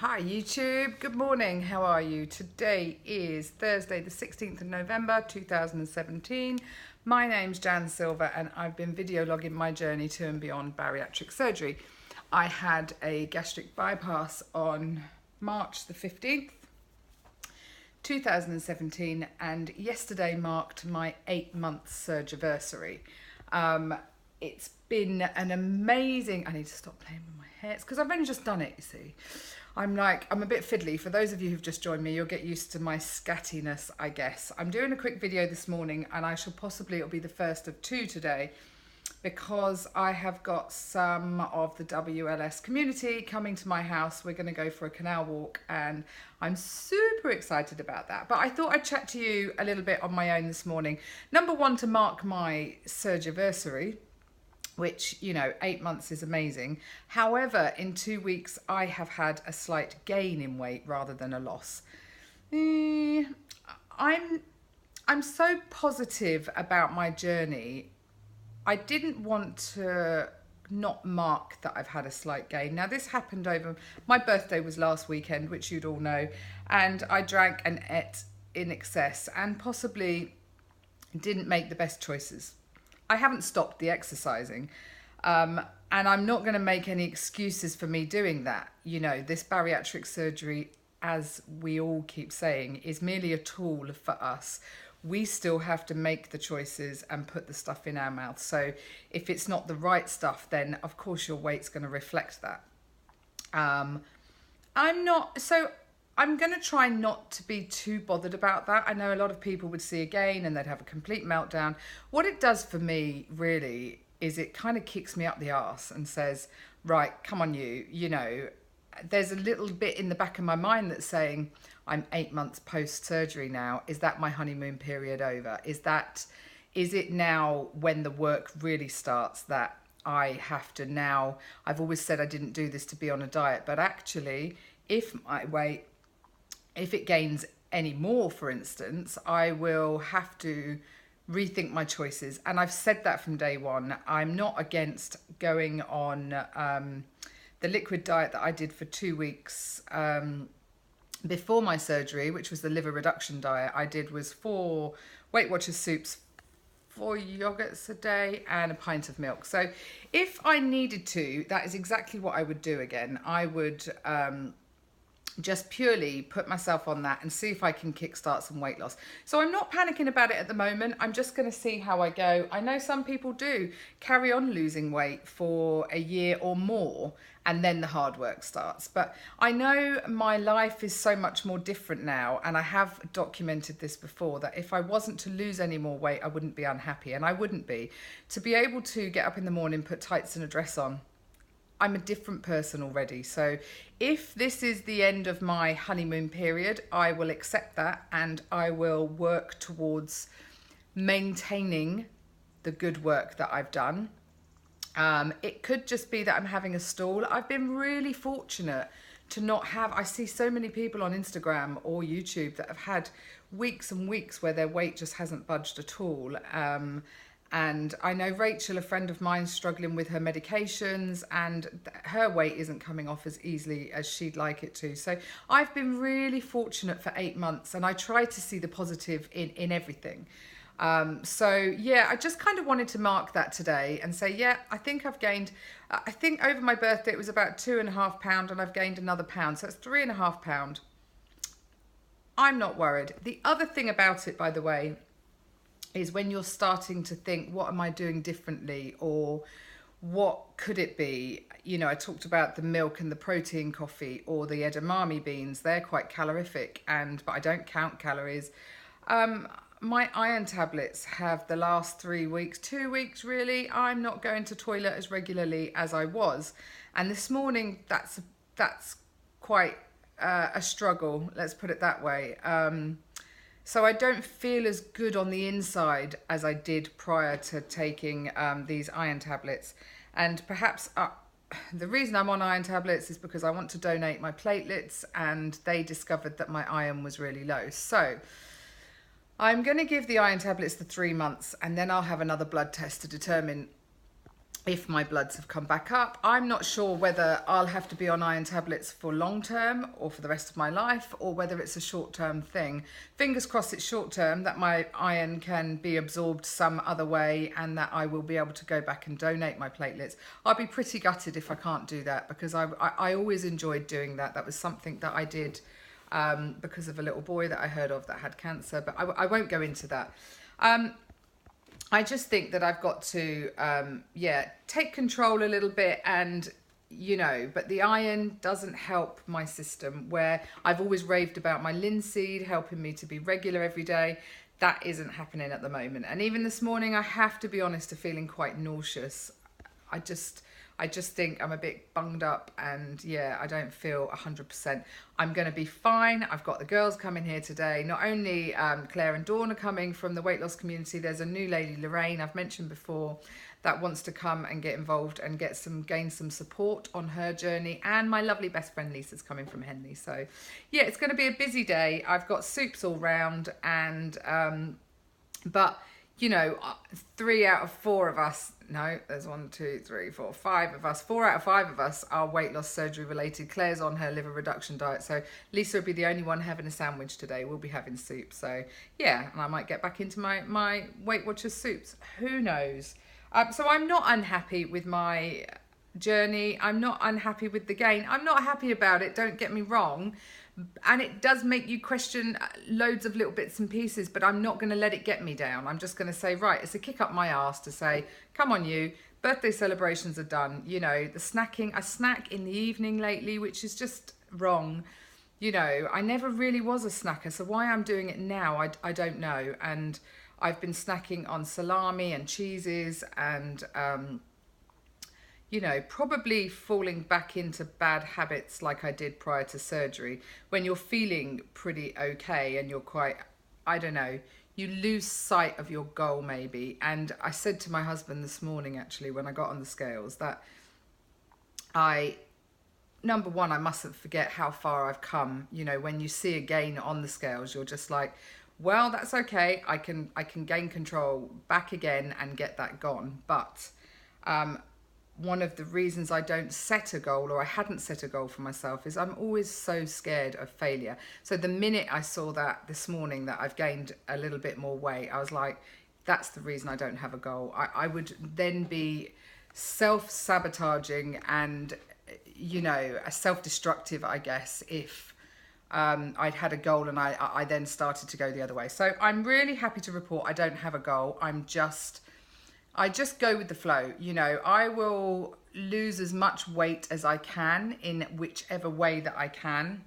Hi YouTube, good morning, how are you? Today is Thursday the 16th of November 2017. My name's Jan Silver and I've been video logging my journey to and beyond bariatric surgery. I had a gastric bypass on March the 15th, 2017, and yesterday marked my 8-month surgiversary. It's been an amazing... I need to stop playing with my hair. It's because I've only just done it, you see. I'm a bit fiddly. For those of you who've just joined me, you'll get used to my scattiness, I guess. I'm doing a quick video this morning and it'll be the first of two today, because I have got some of the WLS community coming to my house. We're going to go for a canal walk and I'm super excited about that. But I thought I'd chat to you a little bit on my own this morning. Number one, to mark my surgiversary, which, 8 months is amazing. However, in 2 weeks, I have had a slight gain in weight rather than a loss. I'm so positive about my journey. I didn't want to not mark that I've had a slight gain. Now, this happened over... My birthday was last weekend, which you'd all know, and I drank and ate in excess and possibly didn't make the best choices. I haven't stopped the exercising, and I'm not going to make any excuses for me doing that. This bariatric surgery, as we all keep saying, is merely a tool for us. We still have to make the choices and put the stuff in our mouth. So if it's not the right stuff, then of course your weight's going to reflect that. I'm going to try not to be too bothered about that. I know a lot of people would see a gain and they'd have a complete meltdown. What it does for me, really, is it kind of kicks me up the arse and says, right, come on there's a little bit in the back of my mind that's saying, I'm 8 months post-surgery now. Is that my honeymoon period over? Is it now when the work really starts that I have to now... I've always said I didn't do this to be on a diet, but actually, if it gains any more, for instance, I will have to rethink my choices. And I've said that from day one. I'm not against going on the liquid diet that I did for 2 weeks before my surgery, which was the liver reduction diet. I did was 4 Weight Watchers soups, 4 yogurts a day and a pint of milk. So if I needed to, that is exactly what I would do again. I would... just purely put myself on that and see if I can kickstart some weight loss. So I'm not panicking about it at the moment. I'm just going to see how I go. I know some people do carry on losing weight for a year or more and then the hard work starts. But I know my life is so much more different now, and I have documented this before, that if I wasn't to lose any more weight, I wouldn't be unhappy, and I wouldn't be. To be able to get up in the morning, put tights and a dress on, I'm a different person already. So if this is the end of my honeymoon period, I will accept that and I will work towards maintaining the good work that I've done. It could just be that I'm having a stall. I've been really fortunate to not have... I see so many people on Instagram or YouTube that have had weeks and weeks where their weight just hasn't budged at all. And I know Rachel, a friend of mine, struggling with her medications, and her weight isn't coming off as easily as she'd like it to. So I've been really fortunate for 8 months, and I try to see the positive in everything. I just kind of wanted to mark that today and say, yeah, I think I've gained... I think over my birthday it was about 2.5 pounds, and I've gained another pound. So it's 3.5 pounds. I'm not worried. The other thing about it, by the way, is when you're starting to think, what am I doing differently, or what could it be? I talked about the milk and the protein coffee, or the edamame beans. They're quite calorific, but I don't count calories. My iron tablets have the last 3 weeks, 2 weeks really, I'm not going to toilet as regularly as I was. And this morning, that's quite a struggle, let's put it that way. So I don't feel as good on the inside as I did prior to taking these iron tablets. And perhaps the reason I'm on iron tablets is because I want to donate my platelets, and they discovered that my iron was really low. So I'm going to give the iron tablets the 3 months, and then I'll have another blood test to determine if my bloods have come back up. I'm not sure whether I'll have to be on iron tablets for long term or for the rest of my life, or whether it's a short term thing. Fingers crossed it's short term, that my iron can be absorbed some other way and that I will be able to go back and donate my platelets. I'll be pretty gutted if I can't do that, because I always enjoyed doing that. That was something that I did because of a little boy that I heard of that had cancer, but I won't go into that. I just think that I've got to, take control a little bit, and, but the iron doesn't help my system, where I've always raved about my linseed helping me to be regular every day. That isn't happening at the moment. And even this morning, I have to be honest, I'm feeling quite nauseous. I just think I'm a bit bunged up, and I don't feel 100%. I'm going to be fine. I've got the girls coming here today. Not only Claire and Dawn are coming from the weight loss community, there's a new lady, Lorraine, I've mentioned before, that wants to come and get involved and gain some support on her journey. And my lovely best friend Lisa's coming from Henley. So it's going to be a busy day. I've got soups all round, and but 3 out of 4 of us, no, there's 1, 2, 3, 4, 5 of us, 4 out of 5 of us are weight loss surgery related. Claire's on her liver reduction diet, so Lisa will be the only one having a sandwich today. We'll be having soup. So and I might get back into my Weight Watchers soups, who knows. So I'm not unhappy with my journey. I'm not unhappy with the gain. I'm not happy about it, don't get me wrong. And it does make you question loads of little bits and pieces, but I'm not going to let it get me down. I'm just going to say, right, it's a kick up my arse to say, come on you, birthday celebrations are done. The snacking, I snack in the evening lately, which is just wrong. I never really was a snacker, so why I'm doing it now, I don't know. And I've been snacking on salami and cheeses and probably falling back into bad habits like I did prior to surgery. When you're feeling pretty okay and you're quite, I don't know, you lose sight of your goal maybe. And I said to my husband this morning, actually, when I got on the scales, that number one, I mustn't forget how far I've come. When you see a gain on the scales, you're just like, well, that's okay. I can gain control back again and get that gone. But one of the reasons I don't set a goal, or I hadn't set a goal for myself, is I'm always so scared of failure. So the minute I saw that this morning, that I've gained a little bit more weight, I was like, that's the reason I don't have a goal. I would then be self-sabotaging and, self-destructive, I guess, if I'd had a goal and I then started to go the other way. So I'm really happy to report I don't have a goal. I just go with the flow. I will lose as much weight as I can in whichever way that I can.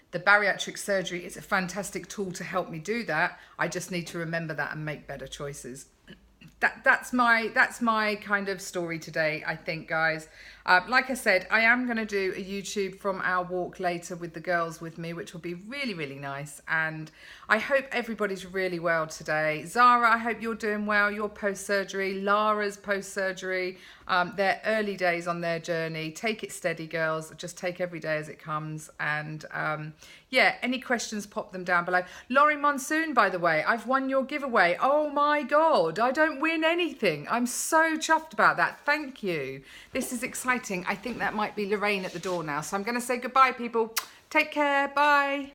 The bariatric surgery is a fantastic tool to help me do that. I just need to remember that and make better choices. That's my kind of story today, I think, guys. Like I said, I am going to do a YouTube from our walk later with the girls with me, which will be really, really nice. And I hope everybody's really well today. Zara, I hope you're doing well. You're post-surgery. Lara's post-surgery. They're early days on their journey. Take it steady, girls. Just take every day as it comes. And any questions, pop them down below. Laurie Monsoon, by the way, I've won your giveaway. Oh my God, I don't win anything. I'm so chuffed about that. Thank you. This is exciting. I think that might be Lorraine at the door now. So I'm going to say goodbye, people. Take care. Bye.